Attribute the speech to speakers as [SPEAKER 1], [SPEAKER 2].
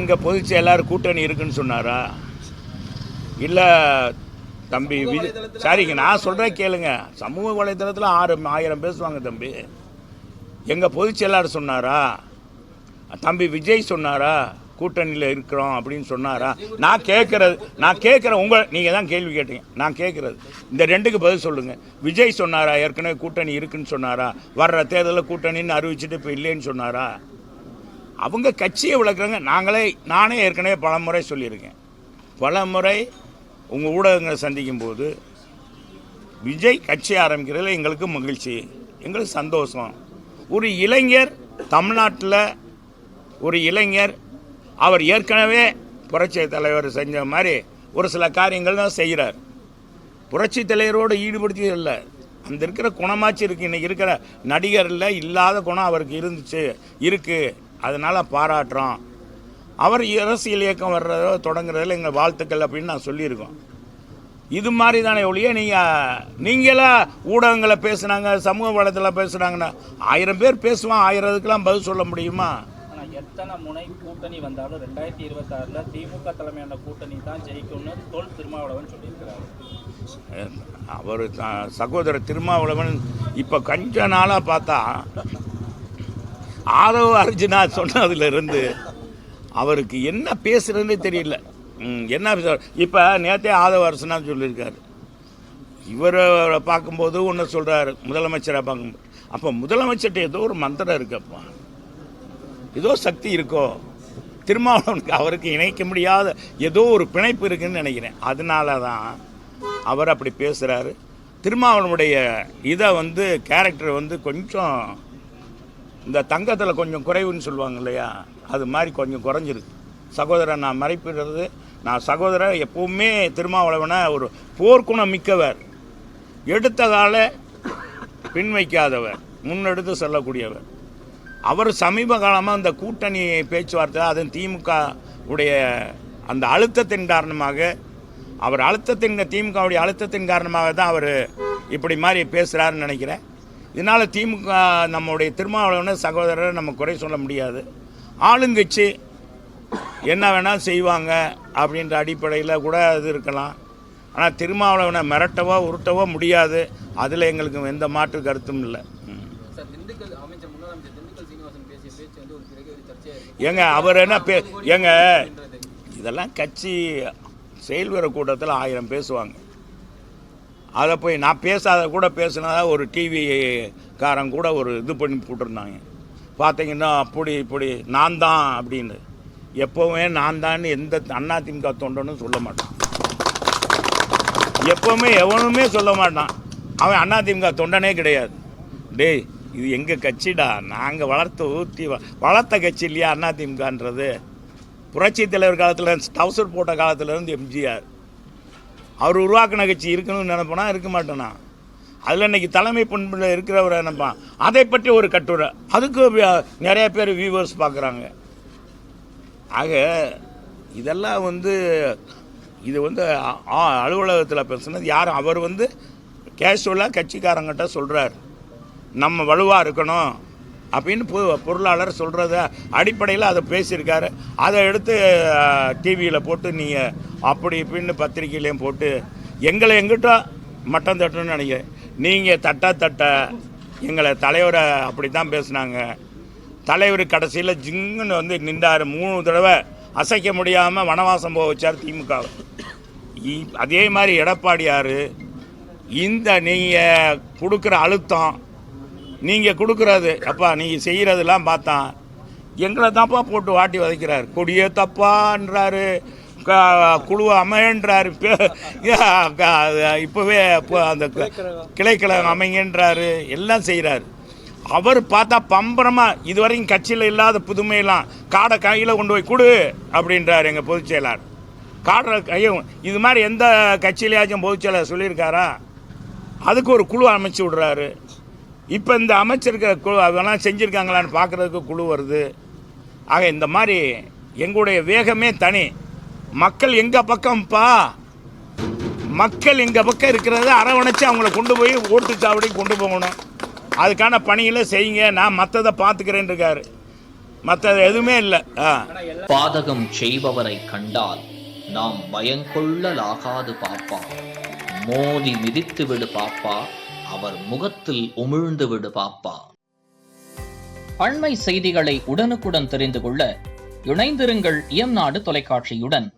[SPEAKER 1] எங்கள் பொதுச் செயலாளர் கூட்டணி இருக்குன்னு சொன்னாரா? இல்லை தம்பி விஜய், சரிங்க நான் சொல்கிறேன் கேளுங்க. சமூக வலைதளத்தில் 1000 பேசுவாங்க தம்பி. எங்கள் பொதுச் செயலாளர் சொன்னாரா? தம்பி விஜய் சொன்னாரா கூட்டணியில் இருக்கிறோம் அப்படின்னு சொன்னாரா? நான் கேட்குறேன் நீங்கள் தான் கேள்வி கேட்டீங்க. நான் கேட்குறது இந்த ரெண்டுக்கு பதில் சொல்லுங்கள். விஜய் சொன்னாரா ஏற்கனவே கூட்டணி இருக்குன்னு சொன்னாரா? வர்ற தேர்தலில் கூட்டணின்னு அறிவிச்சுட்டு இப்போ இல்லைன்னு சொன்னாரா? அவங்க கட்சியை விளக்குறாங்க. நானே ஏற்கனவே பல முறை சொல்லியிருக்கேன். பல முறை உங்கள் ஊடகங்களை சந்திக்கும் போது விஜய் கட்சி ஆரம்பிக்கிறதுல எங்களுக்கு மகிழ்ச்சி, எங்களுக்கு சந்தோஷம். ஒரு இளைஞர் தமிழ்நாட்டில் ஒரு இளைஞர் அவர் ஏற்கனவே புரட்சி தலைவர் செஞ்ச மாதிரி ஒரு சில காரியங்கள் தான் செய்கிறார். புரட்சி தலைவரோடு ஈடுபடுத்தி இல்லை, அந்த இருக்கிற குணமாச்சு இருக்குது. இன்றைக்கி இருக்கிற நடிகரில் இல்லாத குணம் அவருக்கு இருக்குது. அதனால் பாராட்டுறோம். அவர் அரசியல் இயக்கம் வர்றதோ தொடங்குறதில் எங்கள் வாழ்த்துக்கள் அப்படின்னு நான் சொல்லியிருக்கோம். இது மாதிரி தானே ஒழிய நீங்களா ஊடகங்களை பேசுனாங்க, சமூக வலைத்தில் பேசுனாங்கன்னா 1000 பேர் பேசுவான். 1000க்குலாம் பதில் சொல்ல முடியுமா?
[SPEAKER 2] எத்தனை முனை கூட்டணி வந்தாலும் 2026 திமுக தலைமையான கூட்டணி தான் ஜெயிக்கும்னு தொல் திருமாவளவன் சொல்லியிருக்கிறார்.
[SPEAKER 1] அவர் சகோதரர் திருமாவளவன் இப்போ கொஞ்ச நாளாக பார்த்தா ஆதவ அர்ஜுனா சொன்னதுலேருந்து அவருக்கு என்ன பேசுறதுன்னு தெரியல. என்ன இப்போ நேற்றே ஆதவ அர்ஜுனா சொல்லியிருக்காரு. இவரை பார்க்கும்போது ஒன்று சொல்கிறாரு, முதலமைச்சரை பார்க்கும்போது. அப்போ முதலமைச்சர்கிட்ட ஏதோ ஒரு மந்திரம் இருக்கப்பா, ஏதோ சக்தி இருக்கோ. திருமாவளவனுக்கு அவருக்கு இணைக்க முடியாத ஏதோ ஒரு பிணைப்பு இருக்குன்னு நினைக்கிறேன். அதனால தான் அவர் அப்படி பேசுகிறாரு. திருமாவளவனுடைய இதை கேரக்டர் கொஞ்சம் இந்த தங்கத்தில் கொஞ்சம் குறைவுன்னு சொல்லுவாங்க இல்லையா, அது மாதிரி கொஞ்சம் குறைஞ்சிருக்கு. சகோதரன் நான் மறைப்பிடுறது, நான் சகோதரர் எப்பவுமே திருமாவளவனை ஒரு போர்க்குணம் மிக்கவர், எடுத்த கால பின் வைக்காதவர், முன்னெடுத்து செல்லக்கூடியவர். அவர் சமீப காலமாக இந்த கூட்டணி பேச்சுவார்த்தை, அது திமுக உடைய அந்த அழுத்தத்தின் காரணமாக, திமுகவுடைய அழுத்தத்தின் காரணமாக தான் அவர் இப்படி மாதிரி பேசுகிறாருன்னு நினைக்கிறேன். இதனால் திமுக நம்முடைய திருமாவளவனை சகோதரரை நம்ம குறை சொல்ல முடியாது. ஆளுங்கட்சி என்ன வேணால் செய்வாங்க அப்படின்ற அடிப்படையில் கூட அது இருக்கலாம். ஆனால் திருமாவளவனை மிரட்டவோ உருட்டவோ முடியாது. அதில் எங்களுக்கு எந்த மாற்று கருத்தும் இல்லை. ஏங்க அவர் என்ன ஏங்க இதெல்லாம் கட்சி செயல்வீர கூட்டத்தில் 1000 பேசுவாங்க. அதை போய் நான் பேசாத கூட பேசினதா ஒரு டிவிக்காரன் கூட ஒரு இது பண்ணி போட்டிருந்தாங்க. பார்த்தீங்கன்னா இப்படி நான் தான் அப்படின்னு. எப்போவுமே நான் தான் எந்த அதிமுக தொண்டனும் சொல்ல மாட்டான். எப்போவுமே எவனுமே சொல்ல மாட்டான். அவன் அதிமுக தொண்டனே கிடையாது. டேய் இது எங்கள் கட்சிடா, நாங்கள் வளர்த்த கட்சி இல்லையா அதிமுகன்றது. புரட்சி தலைவர் காலத்தில் டவுசர் போட்ட காலத்துலேருந்து எம்ஜிஆர் அவர் உருவாக்கின கட்சி இருக்கணும்னு நினைப்போனா, இருக்க மாட்டேனா. அதில் இன்றைக்கி தலைமை பண்பில் இருக்கிறவரை நினைப்பான். அதை பற்றி ஒரு கட்டுரை, அதுக்கு நிறைய பேர் வியூவர்ஸ் பார்க்குறாங்க. ஆக இதெல்லாம் இது அலுவலகத்தில் பேசுனது யாரும் அவர் கேஷுவலாக கட்சிக்காரங்கிட்ட சொல்கிறார், நம்ம வலுவாக இருக்கணும் அப்படின்னு பொருளாளர் சொல்கிறத அடிப்படையில் அதை பேசியிருக்காரு. அதை எடுத்து டிவியில் போட்டு நீங்கள் அப்படி இப்படின்னு பத்திரிக்கையிலையும் போட்டு எங்களை எங்கிட்ட மட்டம் தட்டணும்னு நினைக்கிறேன். நீங்கள் தட்ட எங்களை தலைவரை அப்படி தான் பேசுனாங்க. தலைவர் கடைசியில் ஜிங்குன்னு நின்றார். 3 தடவை அசைக்க முடியாமல் வனவாசம் போக வச்சார் திமுக. அதே மாதிரி எடப்பாடியார் நீங்கள் கொடுக்குற அழுத்தம், நீங்கள் கொடுக்குறது அப்பா நீங்கள் செய்கிறதெல்லாம் பார்த்தா எங்களை தான்ப்பா போட்டு வாட்டி வதைக்கிறார். கொடியே தப்பான்றாரு, குழு அமையன்றாரு, இப்போவே அந்த கிளைக்கழகம் அமைங்கன்றாரு, எல்லாம் செய்கிறாரு. அவர் பார்த்தா பம்பரமாக இதுவரைக்கும் கட்சியில் இல்லாத புதுமையெல்லாம் காடை கையில் கொண்டு போய் கொடு அப்படின்றார் எங்கள் பொதுச் செயலாளர். காடை கையும் இது மாதிரி எந்த கட்சியிலேயாச்சும் பொதுச் செயலாளர் சொல்லியிருக்காரா? அதுக்கு ஒரு குழு அமைச்சு விடுறாரு. இப்போ இந்த அமைச்சிருக்கிற குழு அதெல்லாம் செஞ்சுருக்காங்களான்னு பார்க்குறதுக்கு குழு வருது. ஆக இந்த மாதிரி எங்களுடைய வேகமே தனி. மக்கள் எங்கள் பக்கம்ப்பா, மக்கள் எங்கள் பக்கம் இருக்கிறத அரவணைச்சு அவங்கள கொண்டு போய் ஓட்டுச்சாவடி கொண்டு போகணும். அதுக்கான பணிகளை செய்யுங்க, நான் மற்றதை பார்த்துக்கிறேன்னு இருக்காரு. மற்றது எதுவுமே இல்லை.
[SPEAKER 3] பாதகம் செய்பவரை கண்டால் நாம் பயங்கொள்ளலாகாது பாப்பா. மோதி மிதித்து விடு பாப்பா, அவர் முகத்தில் உமிழ்ந்து விடு பாப்பா. அண்மை செய்திகளை உடனுக்குடன் தெரிந்து கொள்ள இணைந்திருங்கள் இயம்நாடு தொலைக்காட்சியுடன்.